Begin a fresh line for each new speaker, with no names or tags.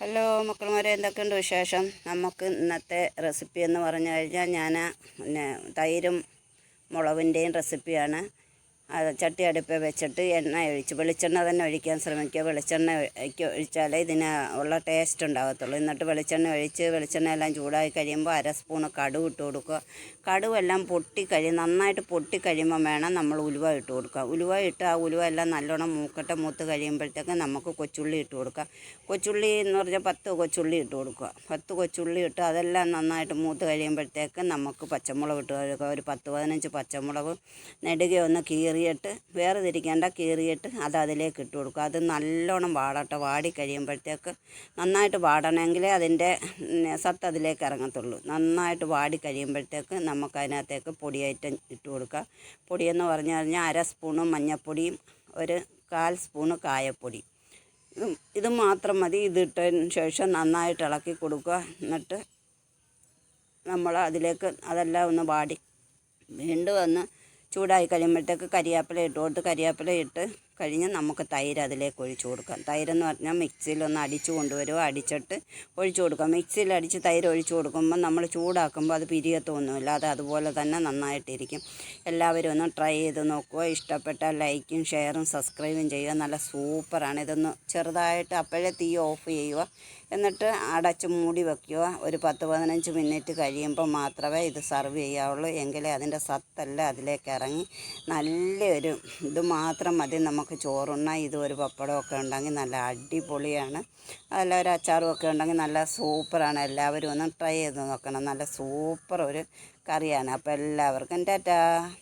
Hello മക്കളുമാരെ, എന്തൊക്കെയുണ്ട് വിശേഷം? നമുക്ക് ഇന്നത്തെ റെസിപ്പി എന്ന് പറഞ്ഞു കഴിഞ്ഞാൽ ഞാൻ തൈരും മുളകിൻ്റെയും റെസിപ്പിയാണ്. ചട്ടി അടുപ്പിൽ വെച്ചിട്ട് എണ്ണ ഒഴിച്ച്, വെളിച്ചെണ്ണ തന്നെ ഒഴിക്കാൻ ശ്രമിക്കുക. വെളിച്ചെണ്ണ ഒഴിച്ചാലേ ഇതിന് ഉള്ള ടേസ്റ്റ് ഉണ്ടാകത്തുള്ളൂ. എന്നിട്ട് വെളിച്ചെണ്ണ എല്ലാം ചൂടായി കഴിയുമ്പോൾ 1/2 സ്പൂണ് കടുക് ഇട്ട് കൊടുക്കുക. കടുവെല്ലാം നന്നായിട്ട് പൊട്ടിക്കഴിയുമ്പോൾ വേണം നമ്മൾ ഉലുവ ഇട്ട് കൊടുക്കുക. ഉലുവ ഇട്ട് ആ ഉലുവ എല്ലാം നല്ലോണം മൂത്ത് കഴിയുമ്പോഴത്തേക്ക് നമുക്ക് കൊച്ചുള്ളി ഇട്ട് കൊടുക്കുക. കൊച്ചുള്ളി എന്ന് പറഞ്ഞാൽ 10 കൊച്ചുള്ളി ഇട്ട് കൊടുക്കുക. 10 കൊച്ചുള്ളി ഇട്ട് അതെല്ലാം നന്നായിട്ട് മൂത്ത് കഴിയുമ്പോഴത്തേക്ക് നമുക്ക് പച്ചമുളക് ഇട്ട് കൊടുക്കുക. ഒരു 10-15 പച്ചമുളക് നെടുകെ ഒന്ന് കീറിയിട്ട് അത് അതിലേക്ക് ഇട്ട് കൊടുക്കുക. അത് നല്ലോണം വാടി കഴിയുമ്പോഴത്തേക്ക്, നന്നായിട്ട് വാടണമെങ്കിലേ അതിൻ്റെ സത്ത് അതിലേക്ക് ഇറങ്ങത്തുള്ളൂ. നന്നായിട്ട് വാടി കഴിയുമ്പോഴത്തേക്ക് നമുക്കതിനകത്തേക്ക് പൊടി ഐറ്റം ഇട്ട് കൊടുക്കുക. പൊടിയെന്ന് പറഞ്ഞു കഴിഞ്ഞാൽ 1/2 സ്പൂണ് മഞ്ഞൾപ്പൊടിയും 1/4 സ്പൂണ് കായപ്പൊടി, ഇത് മാത്രം മതി. ഇതിട്ടതിന് ശേഷം നന്നായിട്ട് ഇളക്കി കൊടുക്കുക. എന്നിട്ട് നമ്മൾ അതിലേക്ക് അതെല്ലാം ഒന്ന് വാടി വീണ്ടും ഒന്ന് ചൂടായി കഴിയുമ്പോഴത്തേക്ക് കരിവേപ്പില ഇട്ട് കൊടുത്ത്, കരിവേപ്പില ഇട്ട് കഴിഞ്ഞ് നമുക്ക് തൈര് അതിലേക്ക് ഒഴിച്ചു കൊടുക്കാം. തൈരെന്ന് പറഞ്ഞാൽ മിക്സിയിലൊന്ന് അടിച്ചു കൊണ്ടുവരുമോ, അടിച്ചിട്ട് ഒഴിച്ചു കൊടുക്കാം. മിക്സിയിൽ അടിച്ച് തൈര് ഒഴിച്ചു കൊടുക്കുമ്പോൾ നമ്മൾ ചൂടാക്കുമ്പോൾ അത് പിരിയത്തൊന്നുമില്ല, അത് അതുപോലെ തന്നെ നന്നായിട്ടിരിക്കും. എല്ലാവരും ഒന്ന് ട്രൈ ചെയ്ത് നോക്കുക. ഇഷ്ടപ്പെട്ടാൽ ലൈക്കും ഷെയറും സബ്സ്ക്രൈബും ചെയ്യുക. നല്ല സൂപ്പറാണ്. ഇതൊന്ന് ചെറുതായിട്ട് അപ്പോഴേ തീ ഓഫ് ചെയ്യുക, എന്നിട്ട് അടച്ച് മൂടി വയ്ക്കുക. ഒരു 10-15 മിനിറ്റ് കഴിയുമ്പോൾ മാത്രമേ ഇത് സർവ് ചെയ്യാവുള്ളൂ. എങ്കിലേ അതിൻ്റെ സത്തെല്ലാം അതിലേക്ക് ഇറങ്ങി നല്ലൊരു ഇത് മാത്രം മതി നമുക്ക് ചോറുണ്ണാൻ. ഇത് ഒരു പപ്പടമൊക്കെ ഉണ്ടെങ്കിൽ നല്ല അടിപൊളിയാണ്. അതല്ല ഒരു അച്ചാറും ഒക്കെ ഉണ്ടെങ്കിൽ നല്ല സൂപ്പറാണ്. എല്ലാവരും ഒന്ന് ട്രൈ ചെയ്ത് നോക്കണം. നല്ല സൂപ്പർ ഒരു കറിയാണ്. അപ്പോൾ എല്ലാവർക്കും ടാറ്റാ.